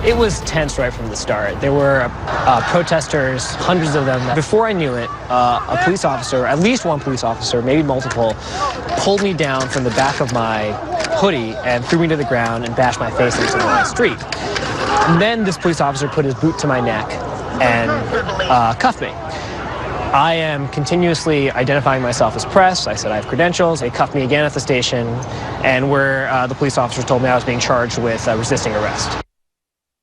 It was tense right from the start. There were protesters, hundreds of them. Before I knew it, a police officer, at least one police officer, maybe multiple, pulled me down from the back of my hoodie and threw me to the ground and bashed my face into the street. And then this police officer put his boot to my neck and cuffed me. I am continuously identifying myself as press. I said I have credentials. They cuffed me again at the station, and where the police officer told me I was being charged with resisting arrest.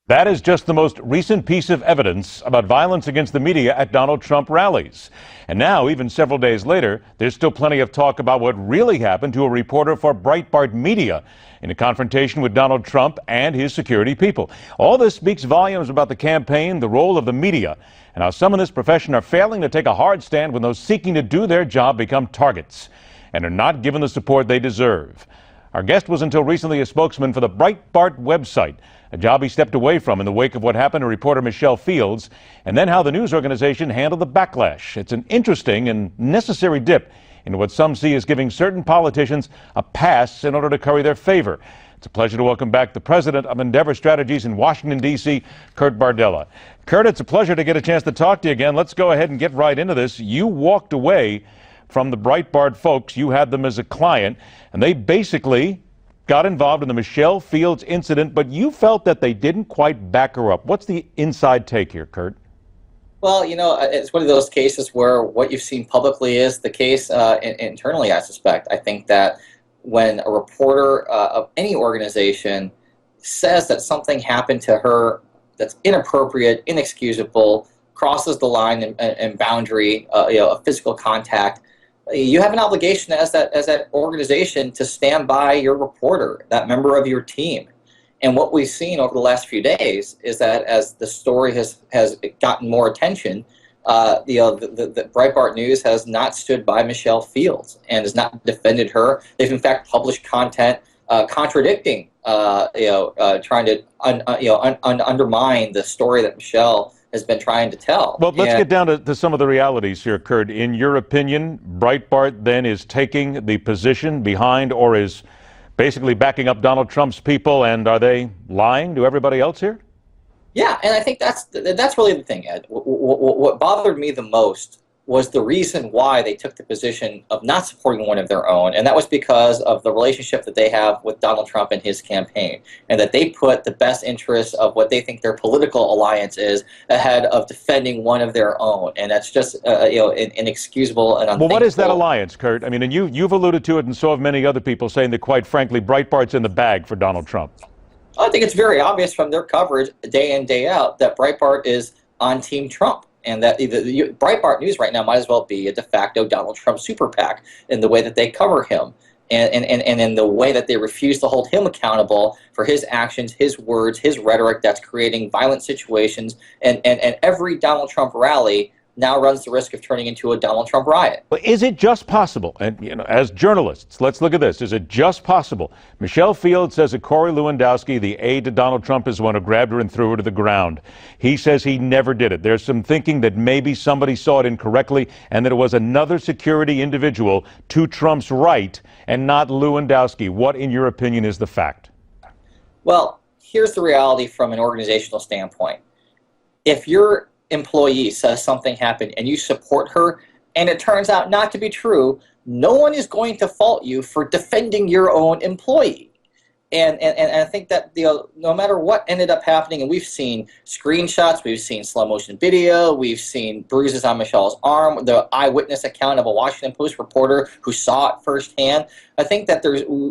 That is just the most recent piece of evidence about violence against the media at Donald Trump rallies. And now, even several days later, there's still plenty of talk about what really happened to a reporter for Breitbart Media in a confrontation with Donald Trump and his security people. All this speaks volumes about the campaign, the role of the media, and how some in this profession are failing to take a hard stand when those seeking to do their job become targets and are not given the support they deserve. Our guest was until recently a spokesman for the Breitbart website, a job he stepped away from in the wake of what happened to reporter Michelle Fields, and then how the news organization handled the backlash. It's an interesting and necessary dip into what some see as giving certain politicians a pass in order to curry their favor. It's a pleasure to welcome back the president of Endeavor Strategies in Washington, D.C., Kurt Bardella. Kurt, it's a pleasure to get a chance to talk to you again. Let's go ahead and get right into this. You walked away from the Breitbart folks. You had them as a client, and they basically got involved in the Michelle Fields incident, but you felt that they didn't quite back her up. What's the inside take here, Kurt? Well, it's one of those cases where what you've seen publicly is the case internally, I suspect. I think that when a reporter of any organization says that something happened to her that's inappropriate, inexcusable, crosses the line and boundary, of physical contact, you have an obligation as that organization to stand by your reporter, that member of your team. And what we've seen over the last few days is that as the story has gotten more attention, the Breitbart News has not stood by Michelle Fields and has not defended her. They've in fact published content contradicting, trying to undermine the story that Michelle has been trying to tell. Well, let's get down to some of the realities here, Kurt. In your opinion, Breitbart then is taking the position behind or is basically backing up Donald Trump's people, and are they lying to everybody else here? Yeah, and I think that's really the thing, Ed. What bothered me the most was the reason why they took the position of not supporting one of their own, and that was because of the relationship that they have with Donald Trump and his campaign, and that they put the best interests of what they think their political alliance is ahead of defending one of their own, and that's just inexcusable and unthinkable. Well, what is that alliance, Kurt? I mean, and you've alluded to it, and so have many other people, saying that, quite frankly, Breitbart's in the bag for Donald Trump. I think it's very obvious from their coverage day in, day out that Breitbart is on Team Trump. And that the Breitbart News right now might as well be a de facto Donald Trump super PAC in the way that they cover him and in the way that they refuse to hold him accountable for his actions, his words, his rhetoric that's creating violent situations. And every Donald Trump rally now runs the risk of turning into a Donald Trump riot. But is it just possible, and as journalists, let's look at this, is it just possible? Michelle Fields says that Corey Lewandowski, the aide to Donald Trump, is the one who grabbed her and threw her to the ground. He says he never did it. There's some thinking that maybe somebody saw it incorrectly and that it was another security individual to Trump's right and not Lewandowski. What, in your opinion, is the fact? Well, here's the reality from an organizational standpoint. If your employee says something happened and you support her and it turns out not to be true, no one is going to fault you for defending your own employee. And I think that no matter what ended up happening, and we've seen screenshots, we've seen slow motion video, we've seen bruises on Michelle's arm, the eyewitness account of a Washington Post reporter who saw it firsthand. I think that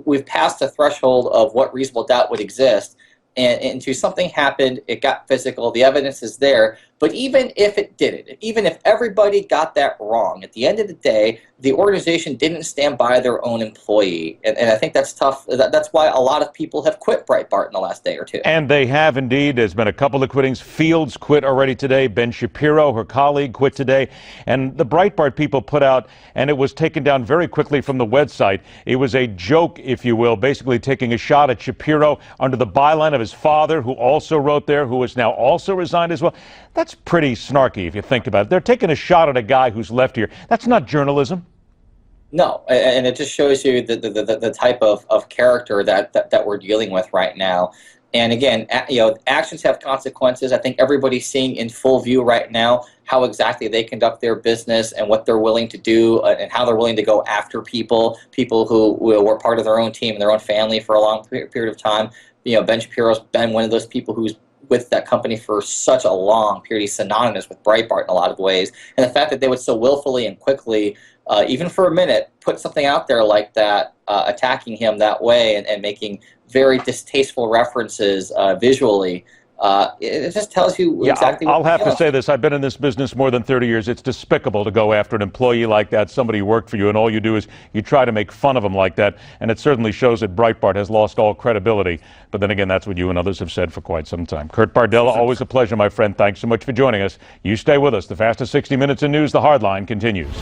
we've passed the threshold of what reasonable doubt would exist. And to something happened, it got physical, the evidence is there. But even if it didn't, even if everybody got that wrong, at the end of the day, the organization didn't stand by their own employee. And I think that's tough. That's why a lot of people have quit Breitbart in the last day or two. And they have indeed. There's been a couple of quittings. Fields quit already today. Ben Shapiro, her colleague, quit today. And the Breitbart people put out, and it was taken down very quickly from the website. It was a joke, if you will, basically taking a shot at Shapiro under the byline of his father, who also wrote there, who has now also resigned as well. That's pretty snarky if you think about it. They're taking a shot at a guy who's left here. That's not journalism. No, and it just shows you the type of character that we're dealing with right now. And again, actions have consequences. I think everybody's seeing in full view right now how exactly they conduct their business and what they're willing to do and how they're willing to go after people who were part of their own team and their own family for a long period of time. Ben Shapiro's been one of those people who's with that company for such a long period. He's synonymous with Breitbart in a lot of ways. And the fact that they would so willfully and quickly, even for a minute, put something out there like that, attacking him that way and making very distasteful references visually, it just tells you exactly what I'll have to say this. I've been in this business more than 30 years. It's despicable to go after an employee like that, somebody who worked for you, and all you do is you try to make fun of them like that. And it certainly shows that Breitbart has lost all credibility. But then again, that's what you and others have said for quite some time. Kurt Bardella, always a pleasure, my friend. Thanks so much for joining us. You stay with us. The fastest 60 minutes in news, The Hardline, continues.